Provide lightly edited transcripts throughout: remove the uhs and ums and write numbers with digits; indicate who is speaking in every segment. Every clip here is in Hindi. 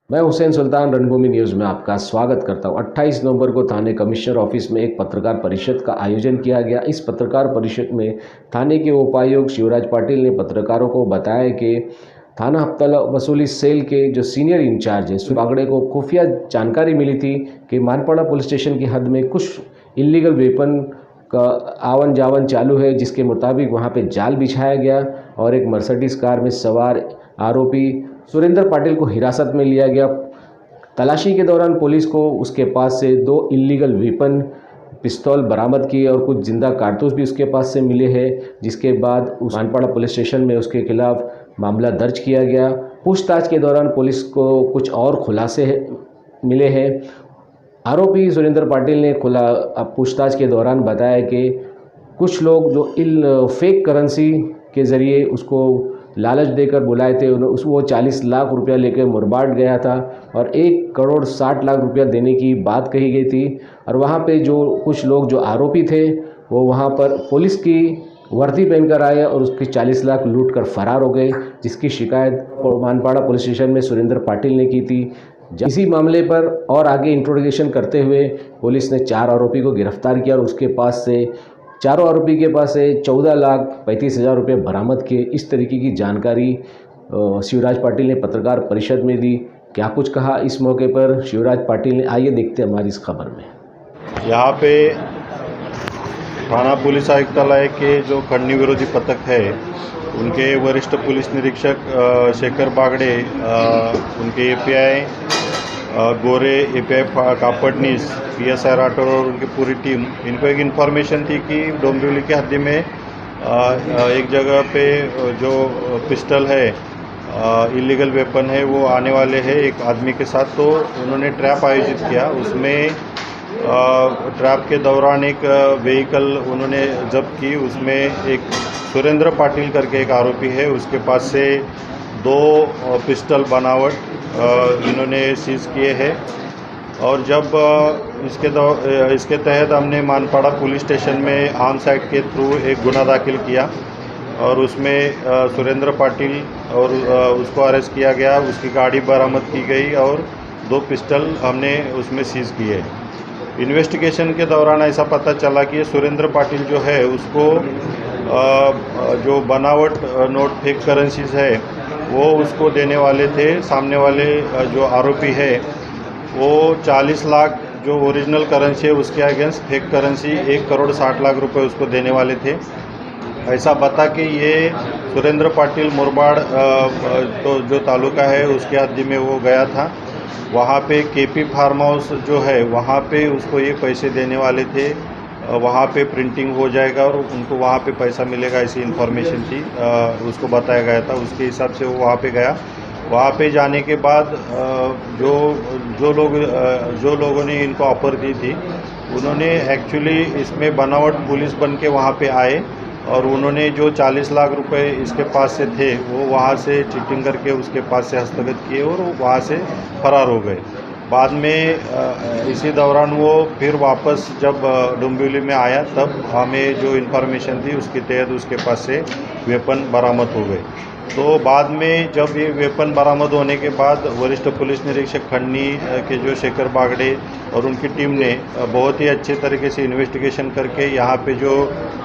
Speaker 1: मैं हुसैन सुल्तान रणभूमि न्यूज़ में आपका स्वागत करता हूं। 28 नवंबर को थाने कमिश्नर ऑफिस में एक पत्रकार परिषद का आयोजन किया गया। इस पत्रकार परिषद में थाने के उपायुक्त शिवराज पाटिल ने पत्रकारों को बताया कि थाना हफ्ता वसूली सेल के जो सीनियर इंचार्ज है बागड़े को खुफिया जानकारी मिली थी कि मानपाड़ा पुलिस स्टेशन की हद में कुछ इलीगल वेपन का आवन जावन चालू है, जिसके मुताबिक वहां पे जाल बिछाया गया और एक मर्सिडीज कार में सवार आरोपी सुरेंद्र पाटिल को हिरासत में लिया गया। तलाशी के दौरान पुलिस को उसके पास से 2 इलीगल वेपन पिस्तौल बरामद किए और कुछ जिंदा कारतूस भी उसके पास से मिले हैं, जिसके बाद उस मानपाड़ा पुलिस स्टेशन में उसके खिलाफ मामला दर्ज किया गया। पूछताछ के दौरान पुलिस को कुछ और खुलासे मिले हैं। आरोपी सुरेंद्र पाटिल ने पूछताछ के दौरान बताया कि कुछ लोग जो फेक करेंसी के ज़रिए उसको लालच देकर बुलाए थे, वो 40 लाख रुपया लेकर मुरबाड गया था और 1 करोड़ 60 लाख रुपया देने की बात कही गई थी। और वहाँ पे जो कुछ लोग जो आरोपी थे वो वहाँ पर पुलिस की वर्दी पहनकर आए और उसके 40 लाख लूट कर फरार हो गए, जिसकी शिकायत मानपाड़ा पुलिस स्टेशन में सुरेंद्र पाटिल ने की थी। इसी मामले पर और आगे इंट्रोगेशन करते हुए पुलिस ने 4 आरोपी को गिरफ्तार किया और उसके पास से चारों आरोपी के पास से 14,35,000 रुपये बरामद किए। इस तरीके की जानकारी शिवराज पाटिल ने पत्रकार परिषद में दी। क्या कुछ कहा इस मौके पर शिवराज पाटिल ने, आइए देखते हैं हमारी इस खबर में।
Speaker 2: यहाँ पे थाना पुलिस आयुक्तालय के जो खंडनी विरोधी पथक है उनके वरिष्ठ पुलिस निरीक्षक शेखर बागड़े, उनके एपीआई गोरे, एपीआई कापड़नीस, पीएसआई राठौर और उनकी पूरी टीम, इनको एक इन्फॉर्मेशन थी कि डोंबिवली के हद्दी में एक जगह पे जो पिस्टल है, इलीगल वेपन है, वो आने वाले हैं एक आदमी के साथ। तो उन्होंने ट्रैप आयोजित किया। उसमें ट्रैप के दौरान एक व्हीकल उन्होंने जब्त की। उसमें एक सुरेंद्र पाटिल करके एक आरोपी है, उसके पास से 2 पिस्टल बनावट इन्होंने सीज किए हैं। और जब इसके तहत हमने मानपाड़ा पुलिस स्टेशन में आर्म्स एक्ट के थ्रू एक गुना दाखिल किया और उसमें सुरेंद्र पाटिल और उसको अरेस्ट किया गया। उसकी गाड़ी बरामद की गई और 2 पिस्टल हमने उसमें सीज किए। इन्वेस्टिगेशन के दौरान ऐसा पता चला कि सुरेंद्र पाटिल जो है उसको जो बनावट नोट फेक करेंसीज है वो उसको देने वाले थे। सामने वाले जो आरोपी है वो 40 लाख जो ओरिजिनल करेंसी है उसके against fake currency 1 crore 60 lakh रुपए उसको देने वाले थे। ऐसा बता कि ये सुरेंद्र पाटिल मुरबाड़ तो जो तालुका है उसके हद्दी में वो गया था। वहाँ पे केपी फार्म हाउस जो है वहाँ पे उसको ये पैसे देने वाले थे, वहाँ पे प्रिंटिंग हो जाएगा और उनको वहाँ पे पैसा मिलेगा, ऐसी इन्फॉर्मेशन थी, उसको बताया गया था। उसके हिसाब से वो वहाँ पे गया। वहाँ पे जाने के बाद जो लोगों ने इनको ऑफर दी थी उन्होंने एक्चुअली इसमें बनावट पुलिस बन के वहाँ पे आए और उन्होंने जो 40 लाख रुपए इसके पास से थे वो वहाँ से चीटिंग करके उसके पास से हस्तगत किए और वहाँ से फरार हो गए। बाद में इसी दौरान वो फिर वापस जब डोंबिवली में आया तब हमें जो इन्फॉर्मेशन थी उसके तहत उसके पास से वेपन बरामद हो गए। तो बाद में जब ये वेपन बरामद होने के बाद वरिष्ठ पुलिस निरीक्षक खंडनी के जो शेखर बागड़े और उनकी टीम ने बहुत ही अच्छे तरीके से इन्वेस्टिगेशन करके यहाँ पे जो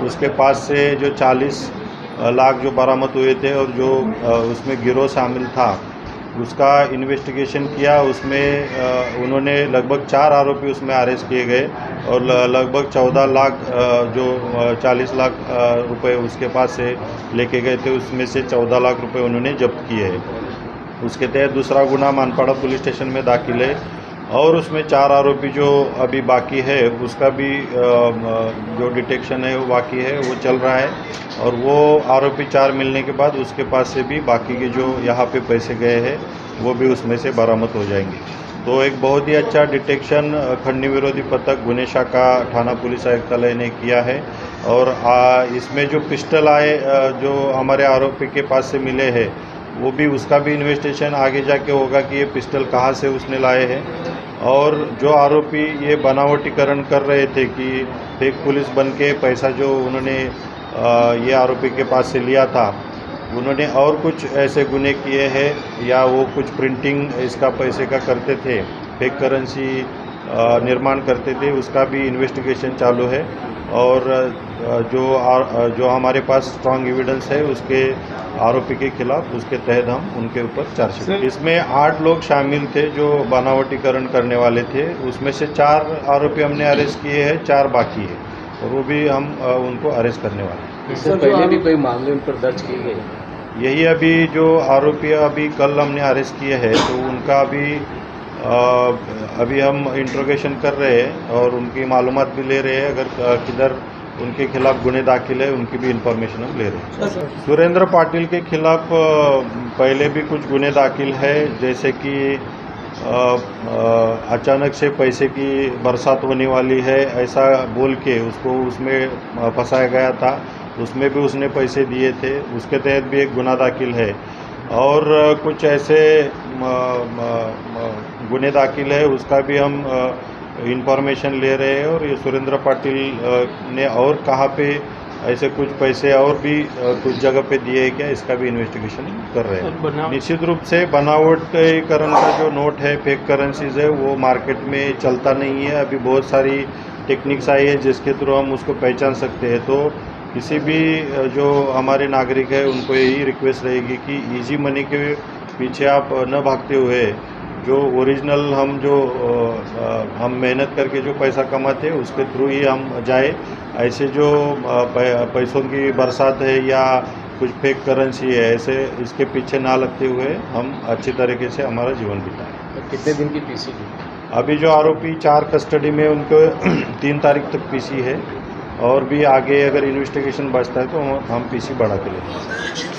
Speaker 2: उसके पास से जो 40 लाख जो बरामद हुए थे और जो उसमें गिरोह शामिल था उसका इन्वेस्टिगेशन किया। उसमें उन्होंने लगभग 4 आरोपी उसमें अरेस्ट किए गए और लगभग 14 लाख जो 40 लाख रुपए उसके पास से लेके गए थे उसमें से 14 लाख रुपए उन्होंने जब्त किए हैं। उसके तहत दूसरा गुना मानपाड़ा पुलिस स्टेशन में दाखिल है और उसमें 4 आरोपी जो अभी बाकी है उसका भी जो डिटेक्शन है वो बाकी है, वो चल रहा है। और वो आरोपी 4 मिलने के बाद उसके पास से भी बाकी के जो यहाँ पे पैसे गए हैं वो भी उसमें से बरामद हो जाएंगे। तो एक बहुत ही अच्छा डिटेक्शन खंडनी विरोधी पथक गुने शाखा थाना पुलिस आयुक्तालय ने किया है। और इसमें जो पिस्टल आए जो हमारे आरोपी के पास से मिले हैं वो भी उसका भी इन्वेस्टिगेशन आगे जाके होगा कि ये पिस्टल कहाँ से उसने लाए हैं। और जो आरोपी ये बनावटीकरण कर रहे थे कि फेक पुलिस बन के पैसा जो उन्होंने ये आरोपी के पास से लिया था उन्होंने और कुछ ऐसे गुने किए हैं या वो कुछ प्रिंटिंग इसका पैसे का करते थे, फेक करेंसी निर्माण करते थे, उसका भी इन्वेस्टिगेशन चालू है। और जो हमारे पास स्ट्रांग एविडेंस है उसके आरोपी के खिलाफ उसके तहत हम उनके ऊपर चार्जशीट। इसमें 8 लोग शामिल थे जो बनावटीकरण करने वाले थे। उसमें से 4 आरोपी हमने अरेस्ट किए हैं, 4 बाकी है और वो भी हम उनको अरेस्ट करने वाले हैं।
Speaker 1: इससे पहले भी कोई मामले उन पर दर्ज किए गए?
Speaker 2: यही अभी जो आरोपी अभी कल हमने अरेस्ट किए हैं तो उनका अभी हम इंट्रोगेशन कर रहे हैं और उनकी मालूमात भी ले रहे हैं। अगर किधर उनके खिलाफ गुने दाखिल है उनकी भी इंफॉर्मेशन हम ले रहे हैं। सुरेंद्र पाटिल के खिलाफ पहले भी कुछ गुने दाखिल है, जैसे कि अचानक से पैसे की बरसात होने वाली है ऐसा बोल के उसको उसमें फंसाया गया था, उसमें भी उसने पैसे दिए थे, उसके तहत भी एक गुना दाखिल है। और कुछ ऐसे गुने दाखिल है उसका भी हम इंफॉर्मेशन ले रहे हैं। और ये सुरेंद्र पाटिल ने और कहाँ पे ऐसे कुछ पैसे और भी कुछ जगह पे दिए हैं क्या, इसका भी इन्वेस्टिगेशन कर रहे हैं। निश्चित रूप से बनावटीकरण का जो नोट है, फेक करेंसीज है, वो मार्केट में चलता नहीं है। अभी बहुत सारी टेक्निक्स आई है जिसके थ्रू हम उसको पहचान सकते हैं। तो किसी भी जो हमारे नागरिक है उनको यही रिक्वेस्ट रहेगी कि इजी मनी के पीछे आप न भागते हुए जो ओरिजिनल हम मेहनत करके जो पैसा कमाते हैं उसके थ्रू ही हम जाए। ऐसे जो पैसों की बरसात है या कुछ फेक करेंसी है, ऐसे इसके पीछे ना लगते हुए हम अच्छी तरीके से हमारा जीवन बिताएं।
Speaker 1: कितने दिन की पीसी की?
Speaker 2: अभी जो आरोपी 4 कस्टडी में उनको 3 तारीख तक पीसी है और भी आगे अगर इन्वेस्टिगेशन बचता है तो हम पीसी बढ़ा के लेंगे।